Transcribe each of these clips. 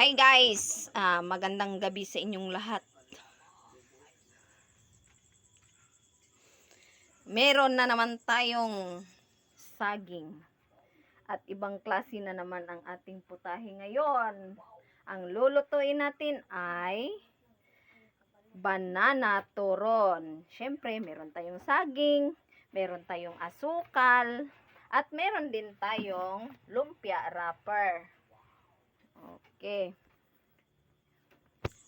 Hi guys, magandang gabi sa inyong lahat. Meron na naman tayong saging at ibang klase na naman ang ating putahe ngayon. Ang lulutuin natin ay banana turon. Siyempre, meron tayong saging, meron tayong asukal, at meron din tayong lumpia wrapper. Okay.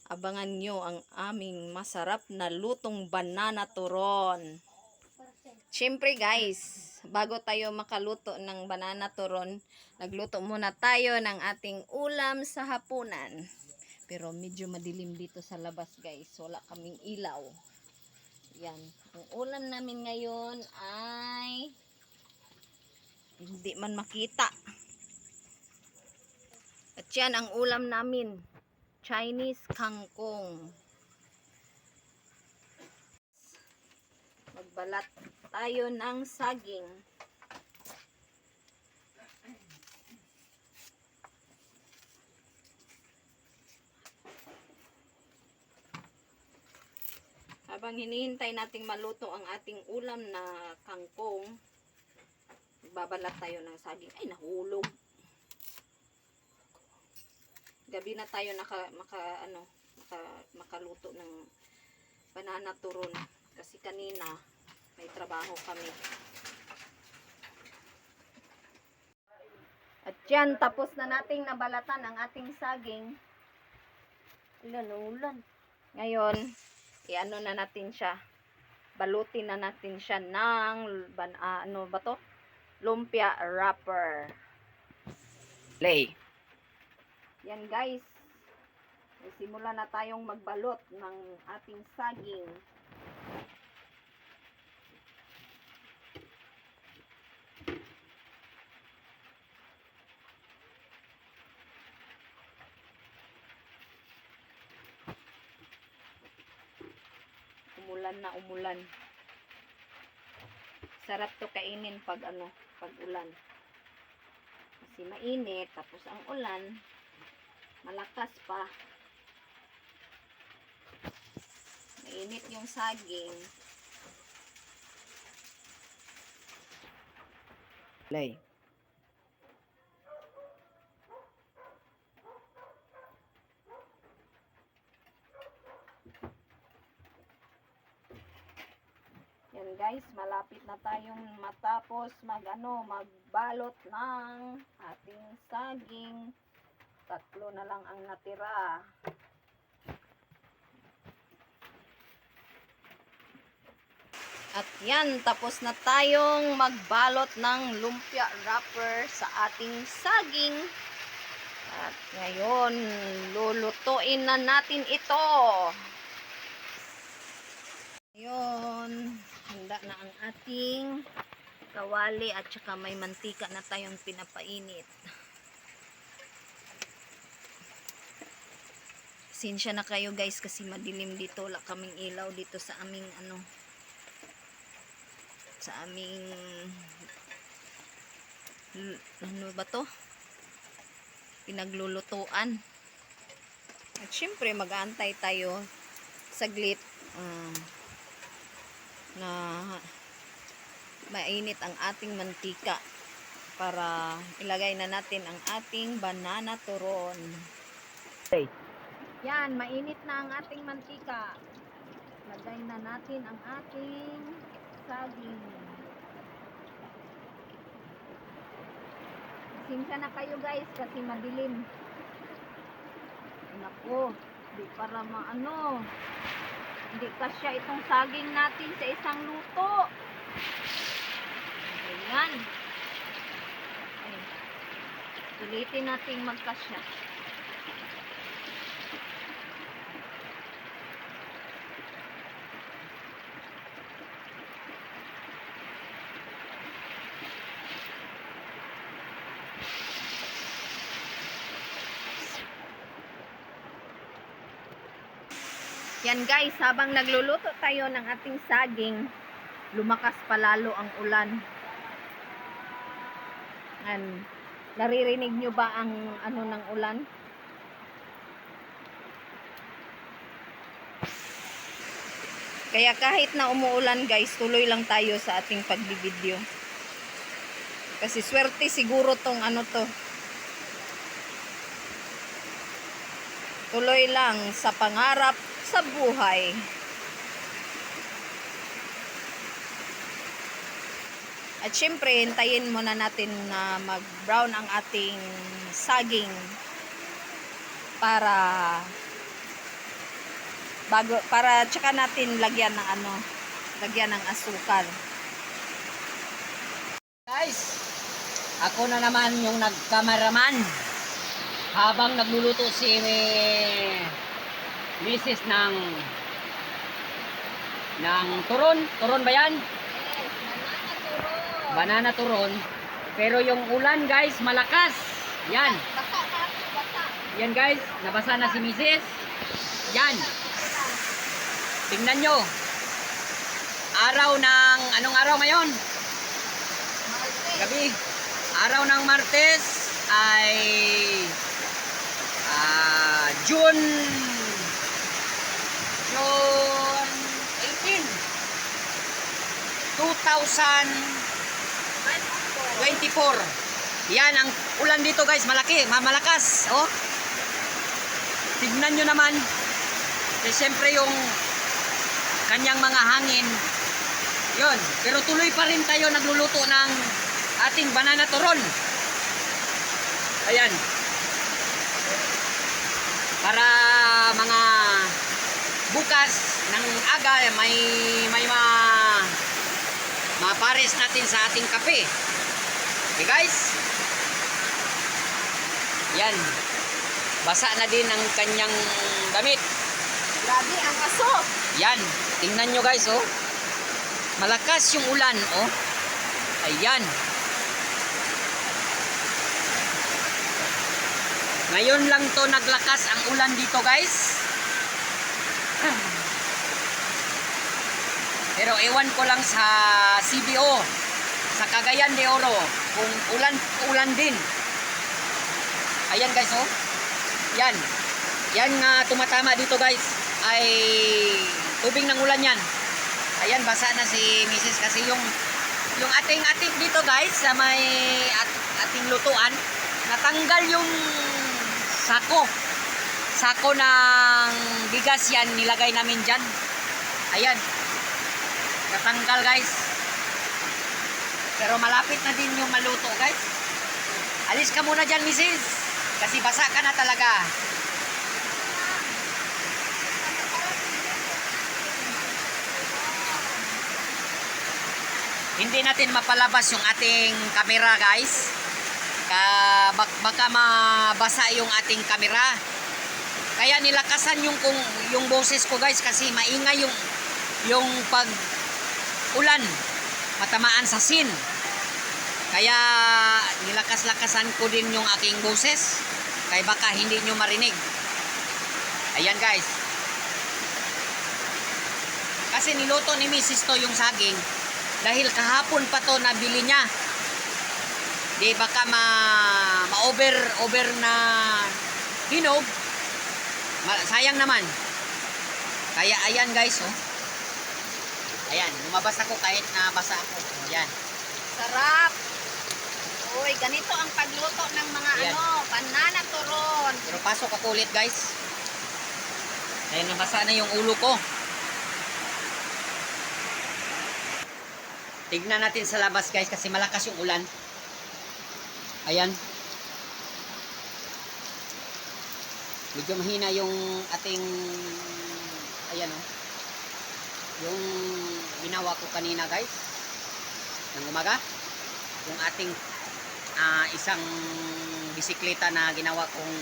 Abangan nyo ang aming masarap na lutong banana turon. Siyempre guys, bago tayo makaluto ng banana turon, nagluto muna tayo ng ating ulam sa hapunan. Pero medyo madilim dito sa labas guys, wala kaming ilaw. Yan, ang ulam namin ngayon ay hindi man makita. At yan ang ulam namin, Chinese kangkong. Magbalat tayo ng saging. Habang hinihintay nating maluto ang ating ulam na kangkong, magbabalat tayo ng saging. Ay, nahulog. Gabi na tayo makaluto ng banana turon kasi kanina may trabaho kami. At yan, tapos na nating nabalatan ang ating saging. Ulan. Ngayon, i-ano na natin siya. Balutin na natin siya ng lumpia wrapper. Play. Yan guys. Simula na tayong magbalot ng ating saging. Umulan na umulan. Sarap to kainin pag ulan. Kasi mainit, tapos ang ulan malakas pa. Mainit yung saging. Play. Yan guys, malapit na tayong matapos magbalot ng ating saging. 3 na lang ang natira. At yan, tapos na tayong magbalot ng lumpia wrapper sa ating saging. At ngayon, lulutuin na natin ito. Ngayon, handa na ang ating kawali at saka may mantika na tayong pinapainit. Pasensya na kayo guys kasi madilim dito, wala kaming ilaw dito sa aming pinaglulutuan. At syempre mag-aantay tayo saglit na mainit ang ating mantika para ilagay na natin ang ating banana turon. Okay. Yan, mainit na ang ating mantika. Lagay na natin ang ating saging. Pasensya na kayo guys kasi madilim. Nako, di para hindi kasya itong saging natin sa isang luto. Ayan. Ulitin natin magkasya. Yan guys, habang nagluluto tayo ng ating saging, lumakas palalo ang ulan. Naririnig nyo ba ang ng ulan? Kaya kahit na umuulan guys, tuloy lang tayo sa ating pagbibideo. Kasi swerte siguro tong ano to. Tuloy lang sa pangarap sa buhay. At syempre, hintayin muna natin na mag-brown ang ating saging para tsaka natin lagyan ng lagyan ng asukal. Guys, ako na naman yung nagkameraman habang nagluluto si Mrs. ng turon ba yan? Banana turon. Pero yung ulan guys, malakas. Yan. Yan guys, nabasa na si Mrs. Yan. Tingnan nyo. Araw ng, anong araw ngayon? Gabi. Araw ng Martes ay June 18, 2024. Yan ang ulan dito guys, malaki, malakas. Oh. Tignan nyo naman. Kasi syempre yung kanyang mga hangin. Yun, pero tuloy pa rin tayo nagluluto ng ating banana turon. Ayan. Para mga bukas ng aga may mapares natin sa ating kape. Okay guys? Yan. Basa na din ang kanyang damit. Grabe ang aso. Yan. Tingnan nyo guys, oh. Malakas yung ulan, oh. Ayan. Ngayon lang to naglakas ang ulan dito, guys. Pero ewan ko lang sa CBO, sa Cagayan de Oro, kung ulan din. Ayan guys, oh. Yan. Yan nga tumatama dito guys, ay tubig ng ulan yan. Ayan, basa na si Mrs. kasi yung ating dito guys, sa may ating lutuan, natanggal yung sako ng bigas yan, nilagay namin dyan. Ayan. Natanggal guys. Pero malapit na din yung maluto guys. Alis ka muna dyan Mrs. Kasi basa ka na talaga. Hindi natin mapalabas yung ating camera guys. Baka mabasa yung ating camera. Kaya nilakasan yung boses ko guys kasi maingay yung pag ulan, matamaan sa sin. Kaya nilakas-lakasan ko din yung aking boses kaya baka hindi nyo marinig. Ayan guys. Kasi niluto ni Mrs. to yung saging dahil kahapon pa to nabili niya. Di baka ma-over na hinog. Sayang naman. Kaya ayan guys, oh. Ayan, lumabas ako kahit na basa ako. Ayan. Sarap. Uy, ganito ang pagluto ng mga Ayan. banana turon. Pero pasok ako ulit guys. Ayan, nabasa na yung ulo ko. Tignan natin sa labas guys kasi malakas yung ulan. Ayan. Medyo mahina yung ating ayan oh. Yung ginawa ko kanina guys ng umaga. Yung ating isang bisikleta na ginawa kong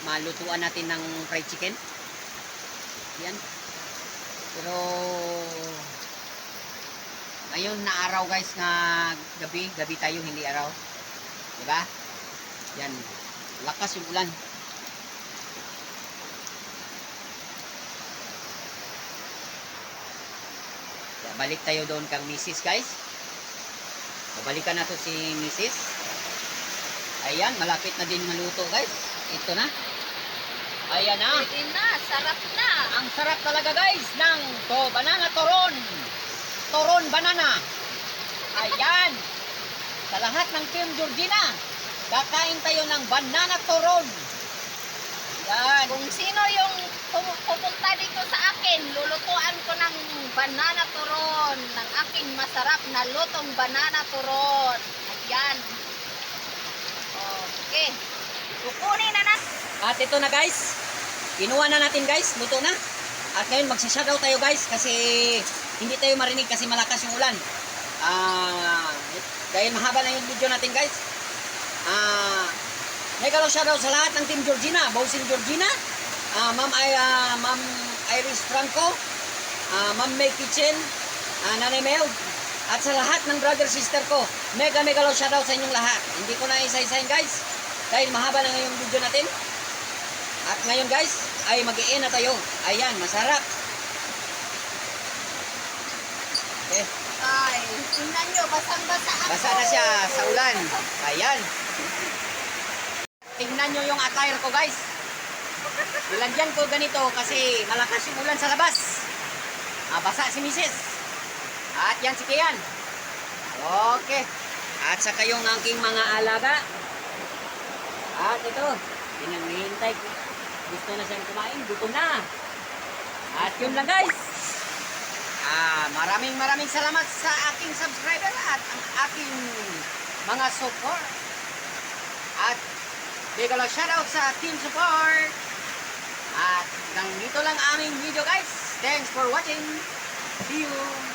malutuan natin ng fried chicken. Ayan. Pero ngayon na araw guys na gabi tayo hindi araw. Diba? Yan. Lakas yung ulan. Kaya balik tayo doon kang Mrs. guys. Babalikan na to si Mrs. Ayan, malapit na din maluto guys. Ito na. Ayan na. Pwede na, sarap na. Ang sarap talaga guys ng banana turon. Turon banana. Ayan. Sa lahat ng Team Georgina, kakain tayo ng banana turon. Yan. Kung sino yung pupunta dito sa akin, lulutuan ko ng banana turon, ng aking masarap na lutong banana turon. Ayan. Okay. Kukunin na natin. At ito na guys. Kinuha na natin guys. Luto na. At ngayon magsha-shoutout tayo guys kasi hindi tayo marinig kasi malakas yung ulan. Dahil mahaba na yung video natin guys. Mega shoutout sa lahat ng Team Georgina, Bossing Georgina, Ma'am Iris Franco, Ma'am May Kitchen, Nanay Mel, at sa lahat ng brother sister ko. Mega shoutout sa inyong lahat. Hindi ko na isa-isahin guys dahil mahaba na ngayong video natin. At ngayon guys ay mag-i-end na tayo. Ayan, masarap. Okay. Ay, tingnan nyo, basang-basa ako. Basa na siya sa ulan. Ayan. Tingnan nyo yung attire ko guys. Nilagyan ko ganito kasi malakas yung ulan sa labas. Basa si Mrs. At yan si Kian. Okay. At saka yung aking mga alaga. At ito, hinihintay ko. Gusto na siyang kumain, gutom na. At yun lang guys. Maraming salamat sa aking subscriber at ang aking mga support. At big ol' shoutout sa team support. At hanggang dito lang aming video guys. Thanks for watching. See you.